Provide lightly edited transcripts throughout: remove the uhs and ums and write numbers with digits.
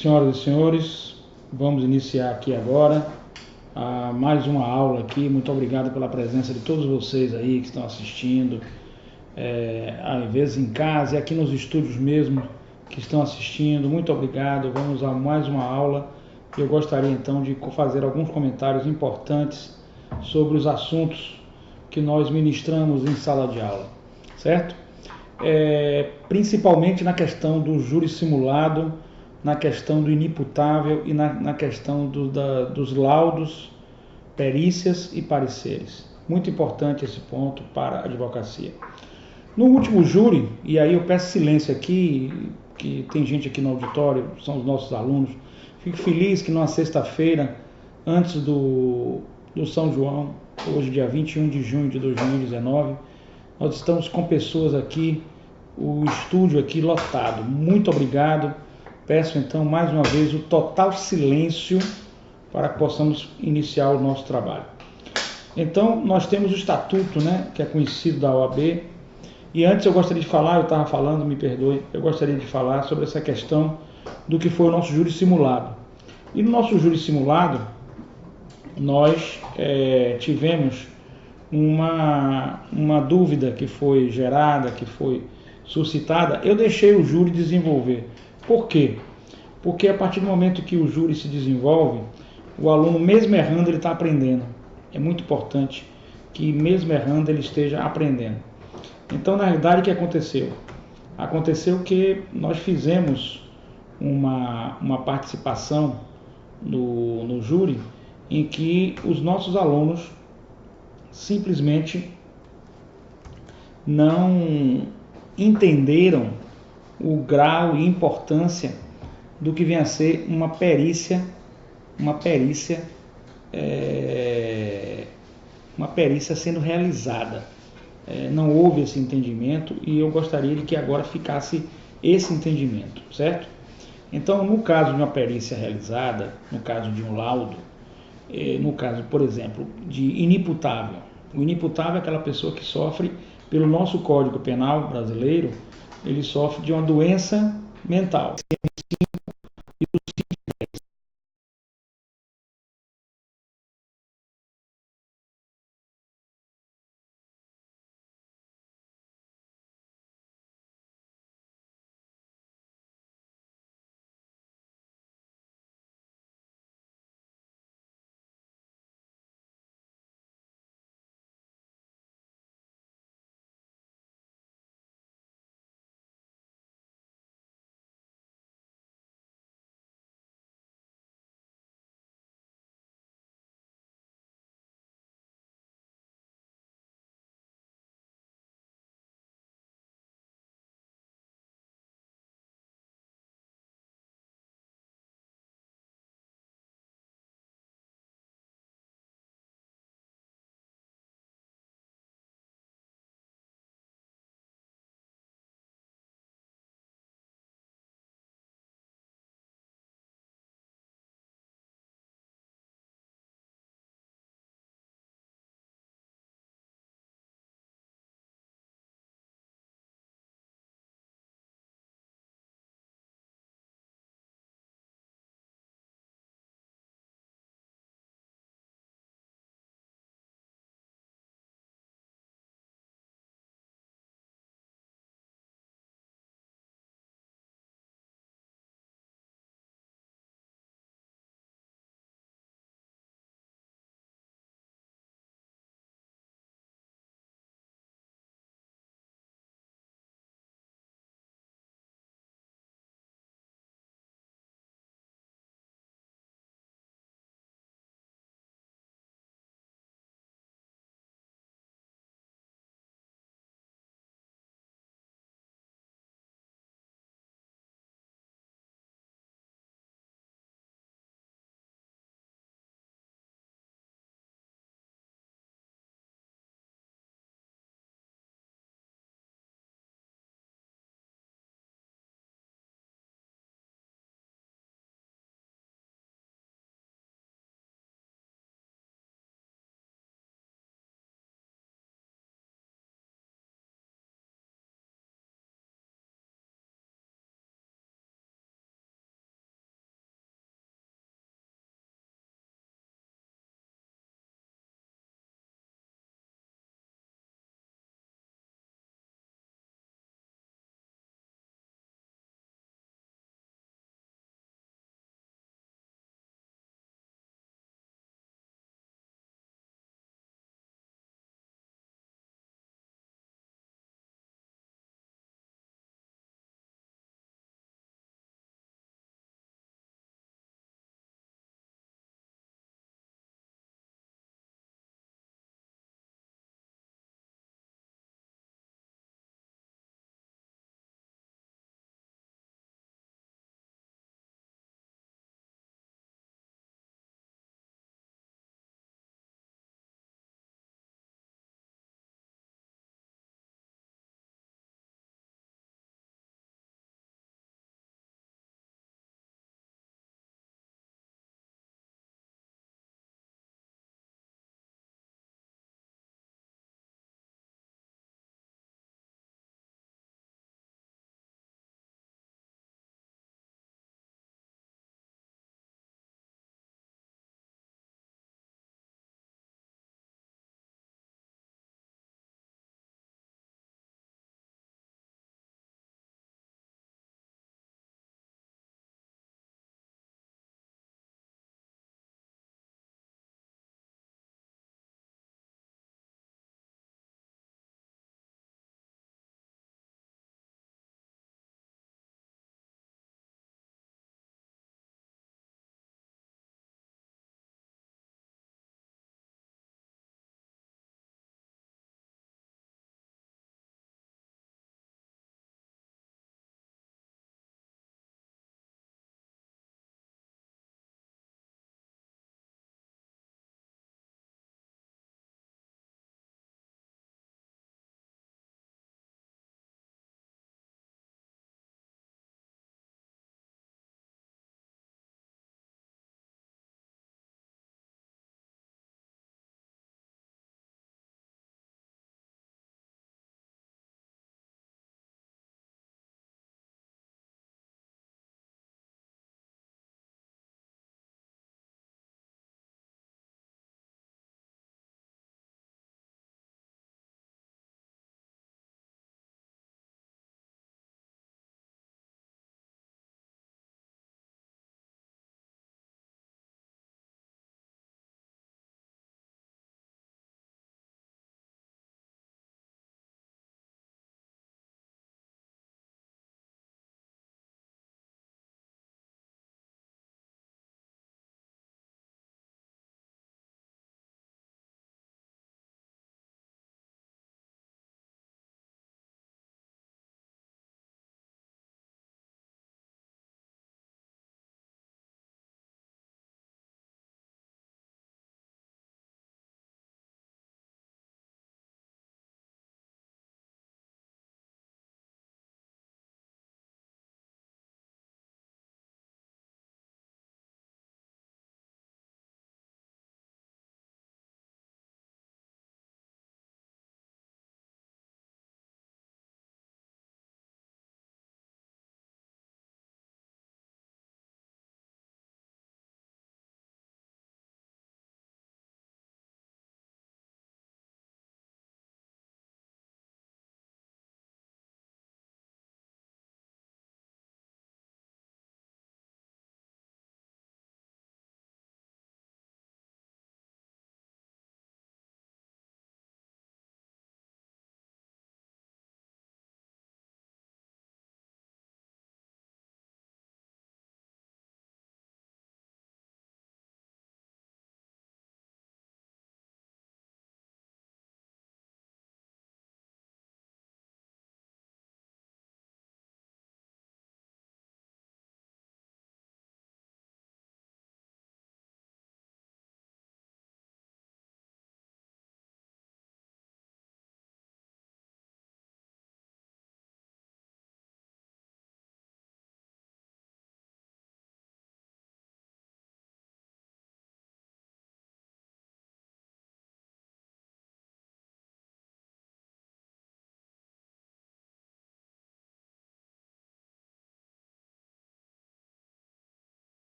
Senhoras e senhores, vamos iniciar aqui agora mais uma aula aqui. Muito obrigado pela presença de todos vocês aí que estão assistindo, às vezes em casa e aqui nos estúdios mesmo que estão assistindo. Muito obrigado. Vamos a mais uma aula. Eu gostaria então de fazer alguns comentários importantes sobre os assuntos que nós ministramos em sala de aula, certo? Principalmente na questão do júri simulado, na questão do inimputável e na questão dos laudos, perícias e pareceres. Muito importante esse ponto para a advocacia. No último júri, e aí eu peço silêncio aqui, que tem gente aqui no auditório, são os nossos alunos, fico feliz que numa sexta-feira, antes do São João, hoje dia 21 de junho de 2019, nós estamos com pessoas aqui, o estúdio aqui lotado. Muito obrigado. Peço então mais uma vez o total silêncio para que possamos iniciar o nosso trabalho. Então nós temos o estatuto, né, que é conhecido da OAB. E antes eu gostaria de falar, eu estava falando, me perdoe, eu gostaria de falar sobre essa questão do que foi o nosso júri simulado. E no nosso júri simulado, nós tivemos uma dúvida que foi gerada, que foi suscitada. Eu deixei o júri desenvolver. Por quê? Porque a partir do momento que o júri se desenvolve, o aluno, mesmo errando, ele está aprendendo. É muito importante que, mesmo errando, ele esteja aprendendo. Então, na realidade, o que aconteceu? Aconteceu que nós fizemos uma participação no júri em que os nossos alunos simplesmente não entenderam o grau e importância do que vem a ser uma perícia sendo realizada. Não houve esse entendimento e eu gostaria de que agora ficasse esse entendimento, certo? Então, no caso de uma perícia realizada, no caso de um laudo, no caso, por exemplo, de inimputável. O inimputável é aquela pessoa que sofre, pelo nosso Código Penal brasileiro, ele sofre de uma doença mental.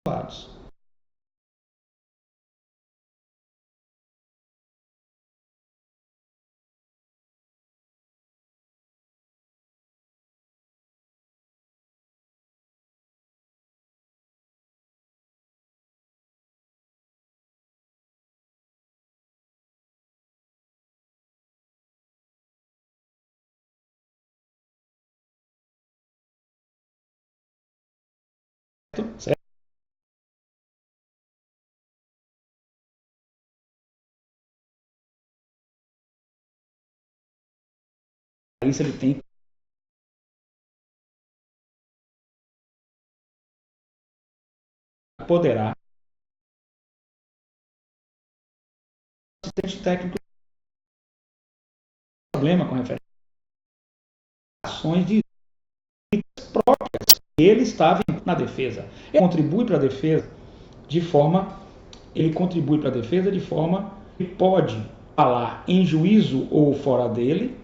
lados. Certo? Isso ele tem, poderá, assistente técnico, problema com referência a ações de próprias. Ele estava na defesa. Ele contribui para a defesa de forma, que pode falar em juízo ou fora dele,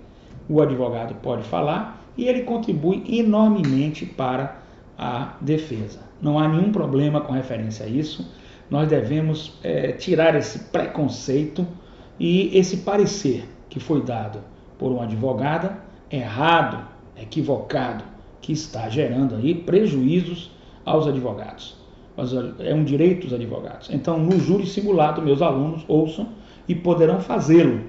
o advogado pode falar e ele contribui enormemente para a defesa. Não há nenhum problema com referência a isso. Nós devemos tirar esse preconceito e esse parecer que foi dado por uma advogada errado, equivocado, que está gerando aí prejuízos aos advogados. É um direito dos advogados. Então, no júri simulado, meus alunos ouçam e poderão fazê-lo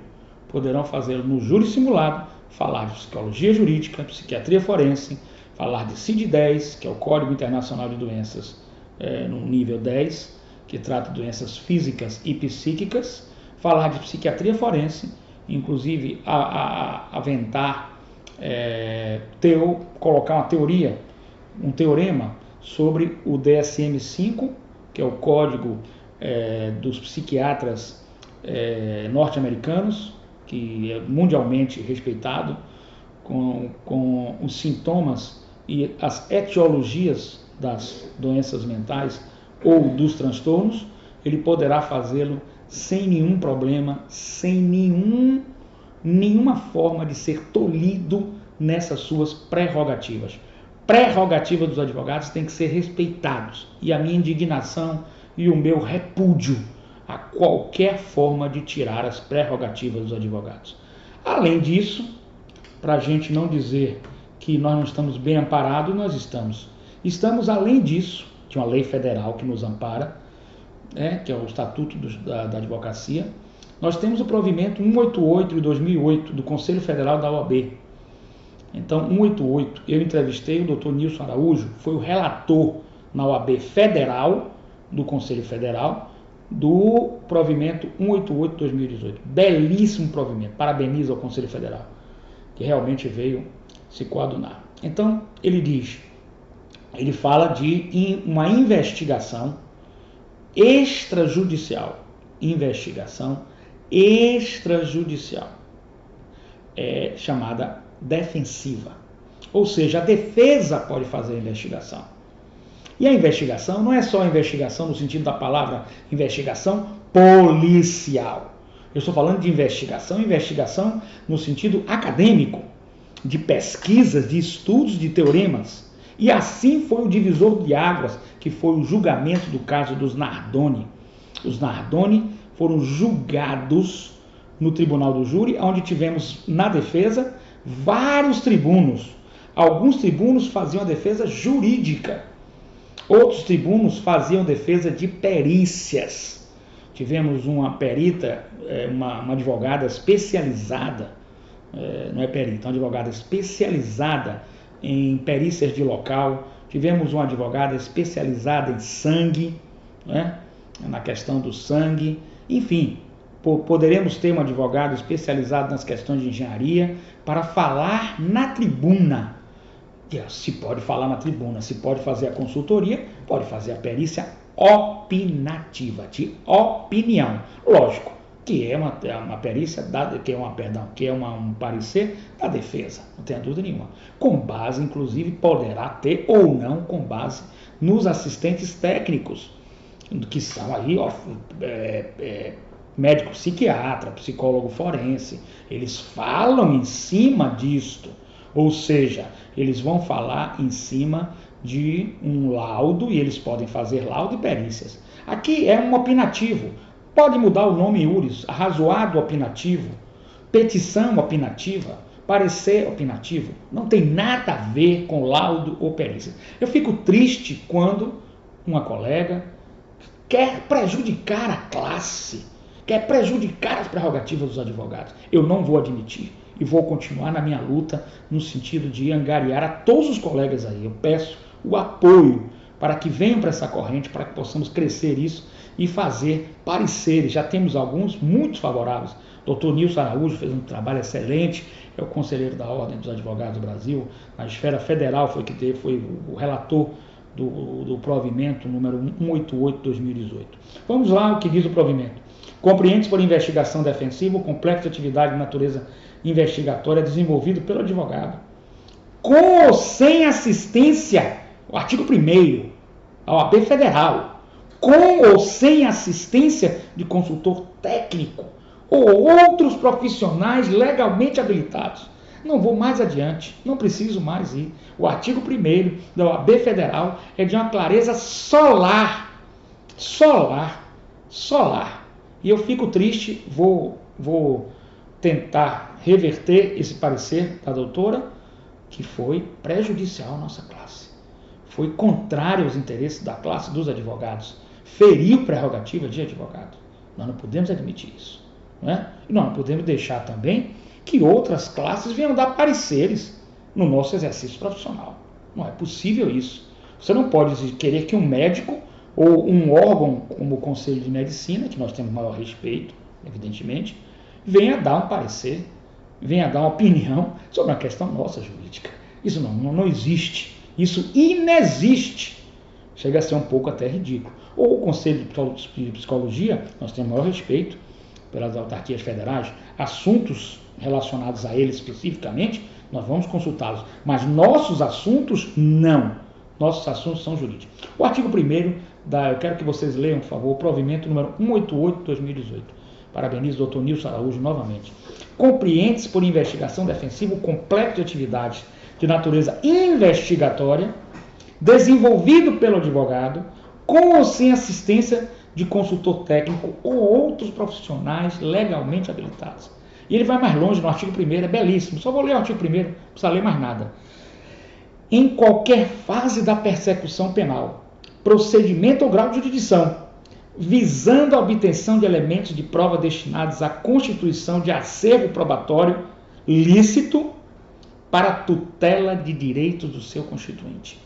no júri simulado, falar de psicologia jurídica, psiquiatria forense, falar de CID-10, que é o Código Internacional de Doenças no nível 10, que trata de doenças físicas e psíquicas, falar de psiquiatria forense, inclusive aventar, colocar uma teoria, um teorema sobre o DSM-5, que é o Código dos Psiquiatras norte-americanos, que é mundialmente respeitado, com os sintomas e as etiologias das doenças mentais ou dos transtornos. Ele poderá fazê-lo sem nenhum problema, sem nenhuma forma de ser tolhido nessas suas prerrogativas. Prerrogativas dos advogados têm que ser respeitados, e a minha indignação e o meu repúdio a qualquer forma de tirar as prerrogativas dos advogados. Além disso, para a gente não dizer que nós não estamos bem amparados, nós estamos. Estamos, além disso, de uma lei federal que nos ampara, que é o Estatuto da Advocacia. Nós temos o provimento 188 de 2008 do Conselho Federal da OAB. Então, 188, eu entrevistei o Dr. Nilson Araújo, foi o relator na OAB Federal, do Conselho Federal, do provimento 188 de 2018. Belíssimo provimento, parabenizo ao Conselho Federal, que realmente veio se coadunar. Então, ele fala de uma investigação extrajudicial. Chamada defensiva. Ou seja, a defesa pode fazer a investigação. E a investigação não é só a investigação no sentido da palavra investigação policial. Eu estou falando de investigação no sentido acadêmico, de pesquisas, de estudos, de teoremas. E assim foi o divisor de águas, que foi o julgamento do caso dos Nardoni. Os Nardoni foram julgados no tribunal do júri, onde tivemos na defesa vários tribunos. Alguns tribunos faziam a defesa jurídica, outros tribunos faziam defesa de perícias. Tivemos uma perita, uma advogada especializada, não é perita, uma advogada especializada em perícias de local. Tivemos uma advogada especializada em sangue, na questão do sangue. Enfim, poderemos ter um advogado especializado nas questões de engenharia para falar na tribuna. Se pode falar na tribuna, se pode fazer a consultoria, pode fazer a perícia opinativa, de opinião. Lógico que é uma perícia, que é um parecer da defesa, não tenha dúvida nenhuma. Com base, inclusive, poderá ter ou não com base nos assistentes técnicos, que são aí médico psiquiatra, psicólogo forense. Eles falam em cima disto, ou seja, eles vão falar em cima de um laudo, e eles podem fazer laudo e perícias. Aqui é um opinativo, pode mudar o nome iuris, arrazoado opinativo, petição opinativa, parecer opinativo, não tem nada a ver com laudo ou perícia. Eu fico triste quando uma colega quer prejudicar a classe, quer prejudicar as prerrogativas dos advogados. Eu não vou admitir e vou continuar na minha luta no sentido de angariar a todos os colegas aí. Eu peço o apoio para que venham para essa corrente, para que possamos crescer isso e fazer pareceres. Já temos alguns muito favoráveis. O Dr. Nilson Araújo fez um trabalho excelente, é o conselheiro da Ordem dos Advogados do Brasil, na esfera federal foi o relator do provimento número 188/2018. Vamos lá, o que diz o provimento. Compreende-se por investigação defensiva o complexo de atividade de natureza investigatória desenvolvido pelo advogado, com ou sem assistência, o artigo 1º, a OAB Federal, com ou sem assistência de consultor técnico ou outros profissionais legalmente habilitados. Não vou mais adiante, não preciso mais ir. O artigo 1º da OAB Federal é de uma clareza solar. E eu fico triste, vou tentar reverter esse parecer da doutora, que foi prejudicial à nossa classe. Foi contrário aos interesses da classe dos advogados. Feriu prerrogativa de advogado. Nós não podemos admitir isso. Não é? E nós não podemos deixar também que outras classes venham dar pareceres no nosso exercício profissional. Não é possível isso. Você não pode querer que um médico ou um órgão como o Conselho de Medicina, que nós temos maior respeito, evidentemente, venha dar um parecer, venha dar uma opinião sobre uma questão nossa jurídica. Isso não existe. Isso inexiste. Chega a ser um pouco até ridículo. Ou o Conselho de Psicologia, nós temos maior respeito pelas autarquias federais, assuntos relacionados a eles especificamente, nós vamos consultá-los. Mas nossos assuntos, não. Nossos assuntos são jurídicos. O artigo 1º, eu quero que vocês leiam, por favor, o provimento número 188/2018. Parabenizo o Dr. Nilson Araújo novamente. Compreende-se por investigação defensiva o complexo de atividades de natureza investigatória, desenvolvido pelo advogado, com ou sem assistência de consultor técnico ou outros profissionais legalmente habilitados. E ele vai mais longe no artigo 1º, é belíssimo. Só vou ler o artigo 1º, não precisa ler mais nada. Em qualquer fase da persecução penal, procedimento ou grau de jurisdição, visando a obtenção de elementos de prova destinados à constituição de acervo probatório lícito para a tutela de direitos do seu constituinte.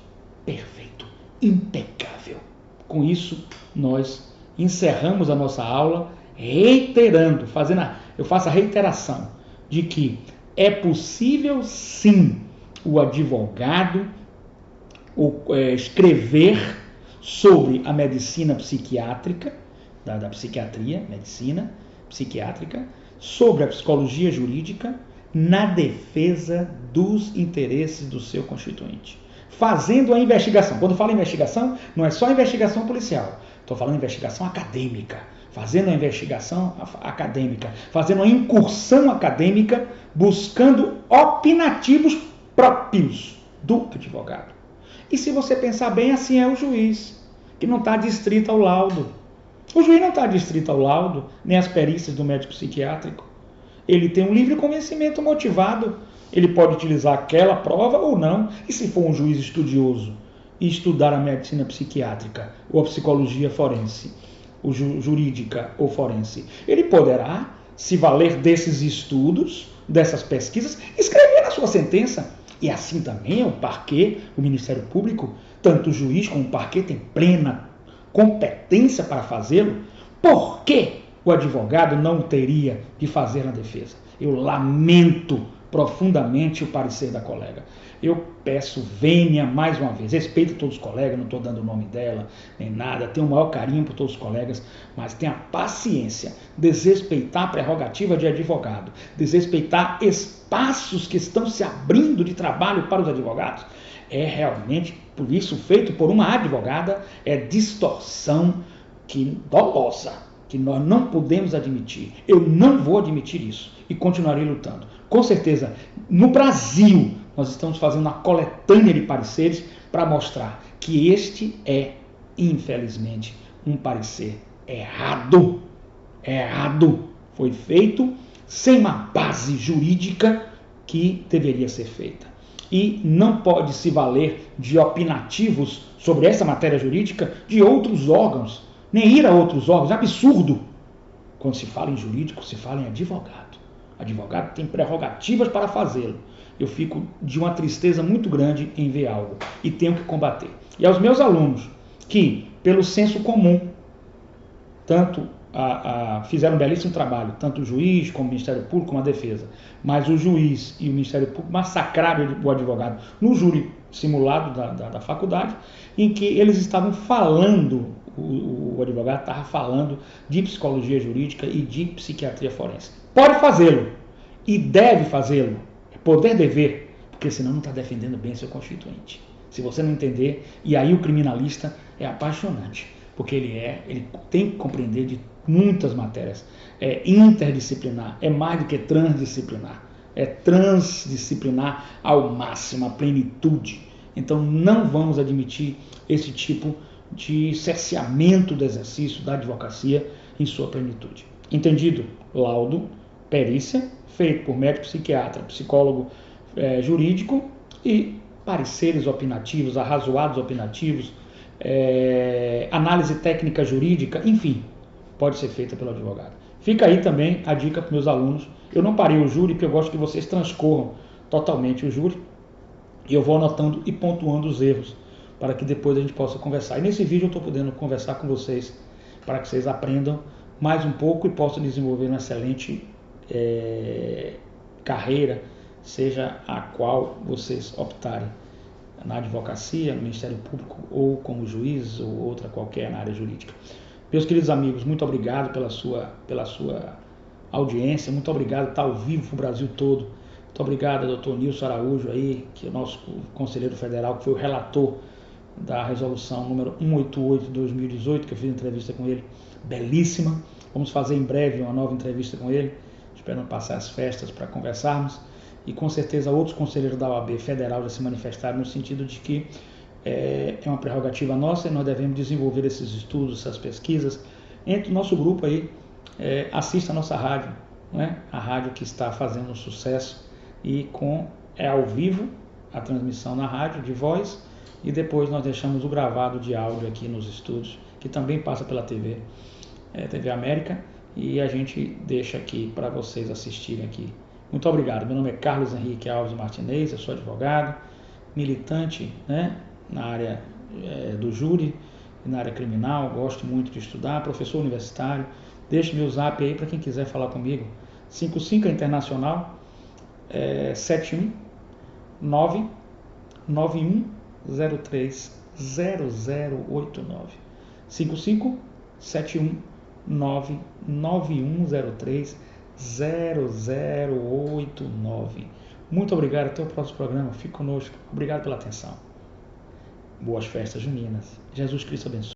Perfeito, impecável. Com isso, nós encerramos a nossa aula reiterando, eu faço a reiteração de que é possível sim o advogado escrever sobre a medicina psiquiátrica, da psiquiatria, medicina psiquiátrica, sobre a psicologia jurídica, na defesa dos interesses do seu constituinte. Fazendo a investigação. Quando eu falo investigação, não é só investigação policial. Estou falando investigação acadêmica. Fazendo a investigação acadêmica. Fazendo a incursão acadêmica, buscando opinativos próprios do advogado. E se você pensar bem, assim é o juiz, que não está adstrito ao laudo. O juiz não está adstrito ao laudo, nem às perícias do médico psiquiátrico. Ele tem um livre convencimento motivado. Ele pode utilizar aquela prova ou não. E se for um juiz estudioso e estudar a medicina psiquiátrica ou a psicologia forense, ou jurídica ou forense, ele poderá se valer desses estudos, dessas pesquisas, escrever na sua sentença. E assim também o parquê, o Ministério Público, tanto o juiz como o parquê tem plena competência para fazê-lo. Por que o advogado não teria de fazer na defesa? Eu lamento profundamente o parecer da colega. Eu peço, venha mais uma vez, respeito todos os colegas, não estou dando o nome dela, nem nada, tenho o maior carinho por todos os colegas, mas tenha paciência, desrespeitar a prerrogativa de advogado, desrespeitar espaços que estão se abrindo de trabalho para os advogados, é realmente, por isso, feito por uma advogada, é distorção dolosa, que nós não podemos admitir. Eu não vou admitir isso e continuarei lutando. Com certeza, no Brasil, nós estamos fazendo uma coletânea de pareceres para mostrar que este é, infelizmente, um parecer errado. Errado. Foi feito sem uma base jurídica que deveria ser feita. E não pode se valer de opinativos sobre essa matéria jurídica de outros órgãos, nem ir a outros órgãos. É absurdo. Quando se fala em jurídico, se fala em advogado. Advogado tem prerrogativas para fazê-lo. Eu fico de uma tristeza muito grande em ver algo e tenho que combater. E aos meus alunos que, pelo senso comum, tanto fizeram um belíssimo trabalho, tanto o juiz como o Ministério Público como a defesa, mas o juiz e o Ministério Público massacraram o advogado no júri simulado da faculdade, em que eles estavam falando, o advogado estava falando de psicologia jurídica e de psiquiatria forense. Pode fazê-lo e deve fazê-lo, é poder dever, porque senão não está defendendo bem seu constituinte. Se você não entender, e aí o criminalista é apaixonante, porque ele tem que compreender de muitas matérias. É interdisciplinar, é mais do que transdisciplinar, é transdisciplinar ao máximo, a plenitude. Então não vamos admitir esse tipo de cerceamento do exercício da advocacia em sua plenitude. Entendido? Laudo, perícia, feito por médico psiquiatra, psicólogo jurídico e pareceres opinativos, arrazoados opinativos, análise técnica jurídica, enfim, pode ser feita pelo advogado. Fica aí também a dica para meus alunos. Eu não parei o júri, porque eu gosto que vocês transcorram totalmente o júri, e eu vou anotando e pontuando os erros, para que depois a gente possa conversar. E nesse vídeo eu estou podendo conversar com vocês, para que vocês aprendam mais um pouco e possam desenvolver uma excelente carreira, seja a qual vocês optarem, na advocacia, no Ministério Público, ou como juiz, ou outra qualquer na área jurídica. Meus queridos amigos, muito obrigado pela sua audiência, muito obrigado por estar ao vivo para o Brasil todo. Muito obrigado ao Dr. Nilson Araújo, aí, que é o nosso conselheiro federal, que foi o relator da resolução número 188 de 2018, que eu fiz entrevista com ele, belíssima. Vamos fazer em breve uma nova entrevista com ele, esperando passar as festas para conversarmos. E com certeza outros conselheiros da OAB federal já se manifestaram no sentido de que é uma prerrogativa nossa e nós devemos desenvolver esses estudos, essas pesquisas. Entre o nosso grupo aí, assista a nossa rádio, né? A rádio que está fazendo um sucesso e ao vivo a transmissão na rádio de voz, e depois nós deixamos o gravado de áudio aqui nos estúdios, que também passa pela TV América, e a gente deixa aqui para vocês assistirem aqui. Muito obrigado. Meu nome é Carlos Henrique Alves Martinez, eu sou advogado, militante, né, na área do júri e na área criminal, gosto muito de estudar, professor universitário. Deixe meu zap aí para quem quiser falar comigo. 55 é internacional, 71991030089. 5571991030089. Muito obrigado, até o próximo programa. Fique conosco. Obrigado pela atenção. Boas festas juninas. Jesus Cristo abençoe.